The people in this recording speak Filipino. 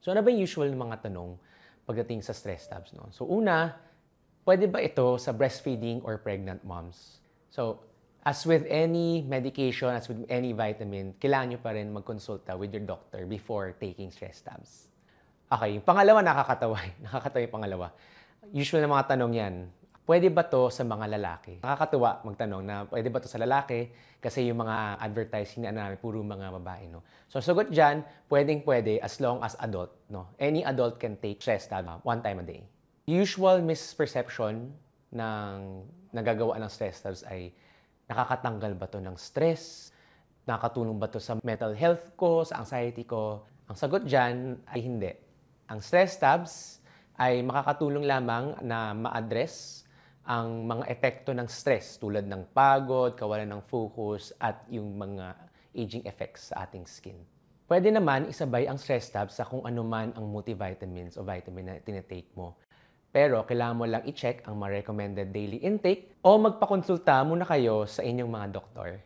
So ano ba yung usual na mga tanong pagdating sa stress tabs? No? So una, pwede ba ito sa breastfeeding or pregnant moms? So as with any medication, as with any vitamin, kailangan nyo pa rin magkonsulta with your doctor before taking stress tabs. Okay, yung pangalawa nakakatawa. Nakakatawa yung pangalawa. Usual na mga tanong yan. Pwede ba to sa mga lalaki? Nakakatuwa magtanong na pwede ba to sa lalaki? Kasi yung mga advertising na namin, puro mga babae, no? So, sagot dyan, pwedeng-pwede as long as adult, no? Any adult can take stress tab one time a day. Usual misperception ng nagagawa ng stress tabs ay nakakatanggal ba to ng stress? Nakakatulong ba to sa mental health ko, sa anxiety ko? Ang sagot dyan ay hindi. Ang stress tabs ay makakatulong lamang na ma-address ang mga epekto ng stress tulad ng pagod, kawalan ng focus, at yung mga aging effects sa ating skin. Pwede naman isabay ang stress tabs sa kung ano man ang multivitamins o vitamin na tinitake mo. Pero kailangan mo lang i-check ang mga recommended daily intake o magpakonsulta muna kayo sa inyong mga doktor.